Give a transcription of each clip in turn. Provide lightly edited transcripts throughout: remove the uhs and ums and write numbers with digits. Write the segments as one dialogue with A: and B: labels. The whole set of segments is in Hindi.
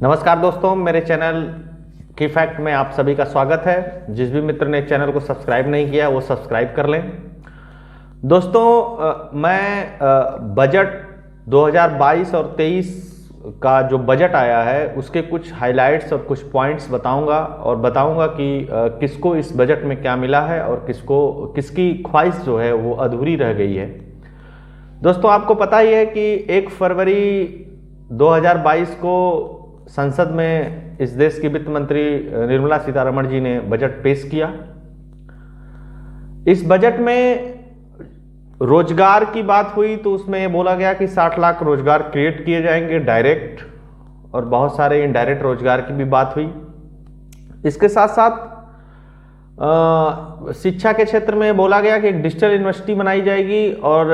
A: नमस्कार दोस्तों, मेरे चैनल की फैक्ट में आप सभी का स्वागत है। जिस भी मित्र ने चैनल को सब्सक्राइब नहीं किया वो सब्सक्राइब कर लें। दोस्तों, मैं बजट 2022 और 23 का जो बजट आया है उसके कुछ हाइलाइट्स और कुछ पॉइंट्स बताऊंगा और बताऊंगा कि किसको इस बजट में क्या मिला है और किसकी ख्वाहिश जो है वो अधूरी रह गई है। दोस्तों, आपको पता ही है कि 1 फरवरी 2022 को संसद में इस देश की वित्त मंत्री निर्मला सीतारमण जी ने बजट पेश किया। इस बजट में रोजगार की बात हुई तो उसमें ये बोला गया कि 60 लाख रोजगार क्रिएट किए जाएंगे डायरेक्ट, और बहुत सारे इनडायरेक्ट रोजगार की भी बात हुई। इसके साथ साथ शिक्षा के क्षेत्र में बोला गया कि एक डिजिटल यूनिवर्सिटी बनाई जाएगी और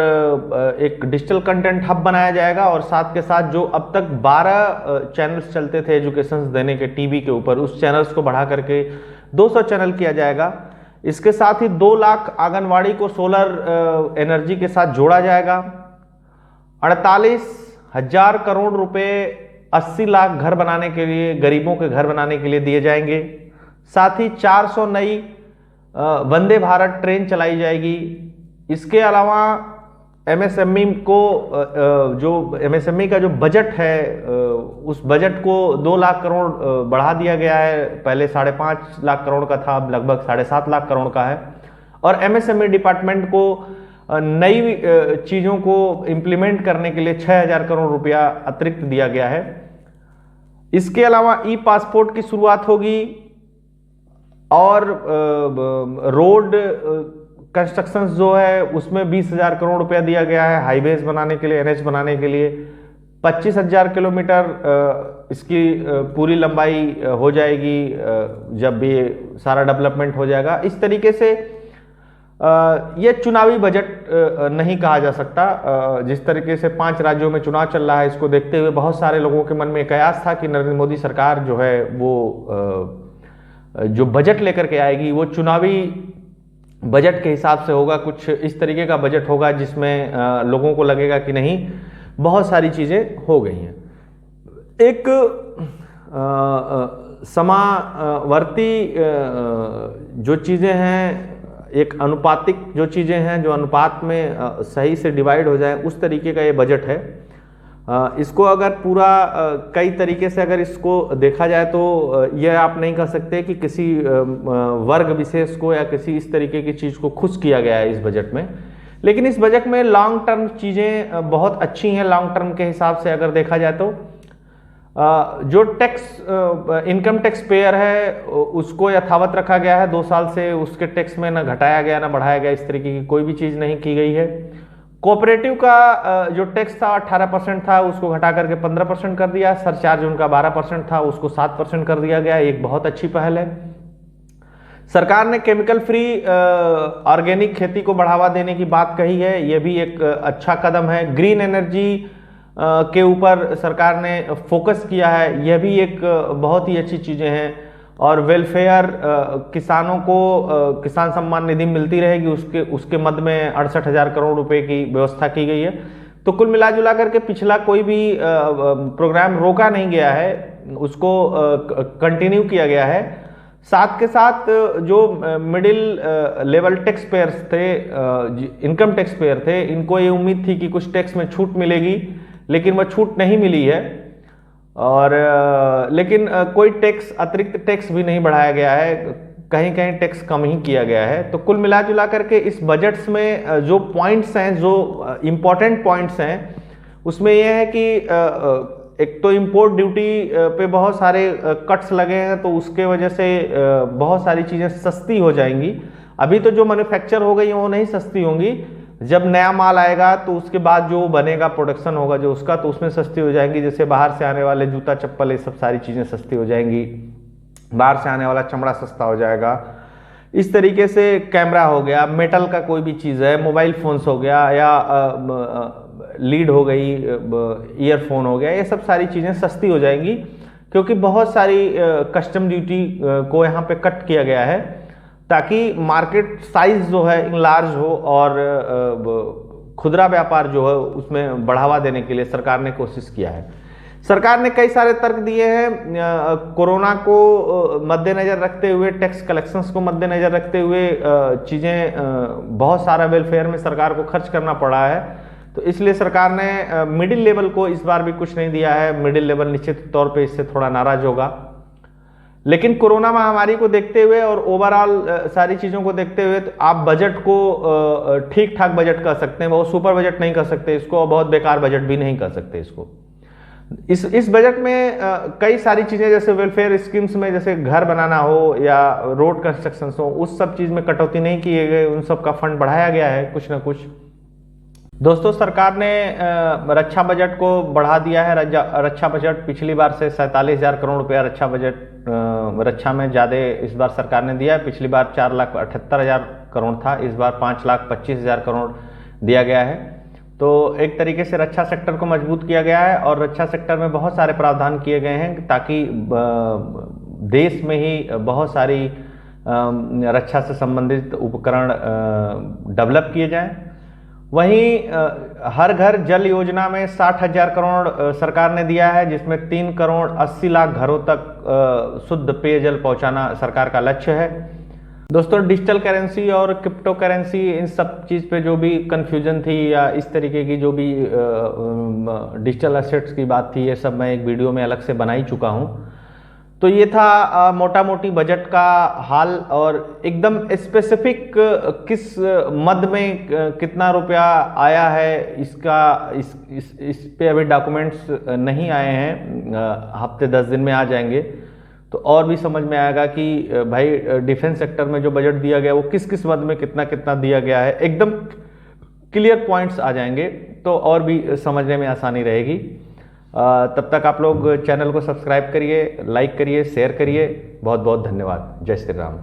A: एक डिजिटल कंटेंट हब बनाया जाएगा, और साथ के साथ जो अब तक 12 चैनल्स चलते थे एजुकेशन देने के टीवी के ऊपर, उस चैनल्स को बढ़ा करके 200 चैनल किया जाएगा। इसके साथ ही 2 लाख आंगनवाड़ी को सोलर एनर्जी के साथ जोड़ा जाएगा। 48,000 करोड़ रुपए 80 लाख घर बनाने के लिए, गरीबों के घर बनाने के लिए दिए जाएंगे। साथ ही 400 नई वंदे भारत ट्रेन चलाई जाएगी। इसके अलावा एमएसएमई को एमएसएमई का जो बजट है उस बजट को 2 लाख करोड़ बढ़ा दिया गया है। पहले 5.5 लाख करोड़ का था, अब लगभग 7.5 लाख करोड़ का है। और एमएसएमई डिपार्टमेंट को नई चीज़ों को इम्प्लीमेंट करने के लिए 6,000 करोड़ रुपया अतिरिक्त दिया गया है। इसके अलावा ई पासपोर्ट की शुरुआत होगी और रोड कंस्ट्रक्शन जो है उसमें 20,000 करोड़ रुपया दिया गया है हाईवेज बनाने के लिए, एनएच बनाने के लिए। 25,000 किलोमीटर इसकी पूरी लंबाई हो जाएगी जब भी सारा डेवलपमेंट हो जाएगा। इस तरीके से ये चुनावी बजट नहीं कहा जा सकता। जिस तरीके से 5 राज्यों में चुनाव चल रहा है, इसको देखते हुए बहुत सारे लोगों के मन में कयास था कि नरेंद्र मोदी सरकार जो है वो जो बजट लेकर के आएगी वो चुनावी बजट के हिसाब से होगा। कुछ इस तरीके का बजट होगा जिसमें लोगों को लगेगा कि नहीं, बहुत सारी चीज़ें हो गई हैं। एक समावर्ती जो चीज़ें हैं, एक अनुपातिक जो चीज़ें हैं, जो अनुपात में सही से डिवाइड हो जाए, उस तरीके का ये बजट है। इसको अगर पूरा कई तरीके से अगर इसको देखा जाए तो यह आप नहीं कह सकते कि किसी वर्ग विशेष को या किसी इस तरीके की चीज़ को खुश किया गया है इस बजट में। लेकिन इस बजट में लॉन्ग टर्म चीज़ें बहुत अच्छी हैं। लॉन्ग टर्म के हिसाब से अगर देखा जाए तो जो इनकम टैक्स पेयर है उसको यथावत रखा गया है 2 साल से। उसके टैक्स में ना घटाया गया ना बढ़ाया गया, इस तरीके की कोई भी चीज़ नहीं की गई है। कोऑपरेटिव का जो टैक्स था 18% था, उसको घटा करके 15% कर दिया। सरचार्ज उनका 12% था, उसको 7% कर दिया गया। एक बहुत अच्छी पहल है। सरकार ने केमिकल फ्री ऑर्गेनिक खेती को बढ़ावा देने की बात कही है, यह भी एक अच्छा कदम है। ग्रीन एनर्जी के ऊपर सरकार ने फोकस किया है, यह भी एक बहुत ही अच्छी चीज़ें हैं। और वेलफेयर, किसानों को किसान सम्मान निधि मिलती रहेगी, उसके मद में 68,000 करोड़ रुपए की व्यवस्था की गई है। तो कुल मिला जुला करके पिछला कोई भी प्रोग्राम रोका नहीं गया है, उसको कंटिन्यू किया गया है। साथ के साथ जो मिडिल लेवल टैक्स पेयर्स थे, इनकम टैक्स पेयर थे, इनको ये उम्मीद थी कि कुछ टैक्स में छूट मिलेगी, लेकिन वह छूट नहीं मिली है। और लेकिन कोई टैक्स, अतिरिक्त टैक्स भी नहीं बढ़ाया गया है, कहीं कहीं टैक्स कम ही किया गया है। तो कुल मिला जुला करके इस बजट्स में जो पॉइंट्स हैं, जो इम्पोर्टेंट पॉइंट्स हैं, उसमें यह है कि एक तो इंपोर्ट ड्यूटी पे बहुत सारे कट्स लगे हैं, तो उसके वजह से बहुत सारी चीज़ें सस्ती हो जाएंगी। अभी तो जो मैन्युफैक्चर हो गई हैं वो नहीं सस्ती होंगी, जब नया माल आएगा तो उसके बाद जो बनेगा, प्रोडक्शन होगा जो उसका, तो उसमें सस्ती हो जाएंगी। जैसे बाहर से आने वाले जूता चप्पल, ये सब सारी चीज़ें सस्ती हो जाएंगी। बाहर से आने वाला चमड़ा सस्ता हो जाएगा। इस तरीके से कैमरा हो गया, मेटल का कोई भी चीज़ है, मोबाइल फोन्स हो गया, या लीड हो गई, ईयरफोन हो गया, ये सब सारी चीज़ें सस्ती हो जाएंगी, क्योंकि बहुत सारी कस्टम ड्यूटी को यहाँ पे कट किया गया है, ताकि मार्केट साइज जो है लार्ज हो और खुदरा व्यापार जो है उसमें बढ़ावा देने के लिए सरकार ने कोशिश किया है। सरकार ने कई सारे तर्क दिए हैं। कोरोना को मद्देनजर रखते हुए, टैक्स कलेक्शंस को मद्देनजर रखते हुए चीज़ें, बहुत सारा वेलफेयर में सरकार को खर्च करना पड़ा है, तो इसलिए सरकार ने मिडिल लेवल को इस बार भी कुछ नहीं दिया है। मिडिल लेवल निश्चित तौर पे इससे थोड़ा नाराज होगा। लेकिन कोरोना महामारी को देखते हुए और ओवरऑल सारी चीज़ों को देखते हुए तो आप बजट को ठीक ठाक बजट कर सकते हैं, बहुत सुपर बजट नहीं कर सकते इसको, और बहुत बेकार बजट भी नहीं कर सकते इसको। इस बजट में कई सारी चीज़ें, जैसे वेलफेयर स्कीम्स में जैसे घर बनाना हो या रोड कंस्ट्रक्शन हो, उस सब चीज़ में कटौती नहीं किए गए, उन सब का फंड बढ़ाया गया है कुछ ना कुछ। दोस्तों, सरकार ने रक्षा बजट को बढ़ा दिया है। रक्षा बजट पिछली बार से 47,000 करोड़ रुपया रक्षा बजट रक्षा में ज़्यादा इस बार सरकार ने दिया है। पिछली बार 4,78,000 करोड़ था, इस बार 5,25,000 करोड़ दिया गया है। तो एक तरीके से रक्षा सेक्टर को मजबूत किया गया है और रक्षा सेक्टर में बहुत सारे प्रावधान किए गए हैं ताकि देश में ही बहुत सारी रक्षा से संबंधित उपकरण डेवलप किए जाएं। वहीं हर घर जल योजना में 60,000 करोड़ सरकार ने दिया है, जिसमें 3 करोड़ 80 लाख घरों तक शुद्ध पेयजल पहुंचाना सरकार का लक्ष्य है। दोस्तों, डिजिटल करेंसी और क्रिप्टो करेंसी, इन सब चीज़ पे जो भी कन्फ्यूजन थी या इस तरीके की जो भी डिजिटल एसेट्स की बात थी, ये सब मैं एक वीडियो में अलग से बना ही चुका हूँ। तो ये था मोटा मोटी बजट का हाल, और एकदम स्पेसिफिक किस मद में कितना रुपया आया है इसका इस पे अभी डॉक्यूमेंट्स नहीं आए हैं। हफ्ते 10 दिन में आ जाएंगे तो और भी समझ में आएगा कि भाई डिफेंस सेक्टर में जो बजट दिया गया वो किस किस मद में कितना कितना दिया गया है। एकदम क्लियर पॉइंट्स आ जाएंगे तो और भी समझने में आसानी रहेगी। तब तक आप लोग चैनल को सब्सक्राइब करिए, लाइक करिए, शेयर करिए। बहुत बहुत धन्यवाद। जय श्री राम।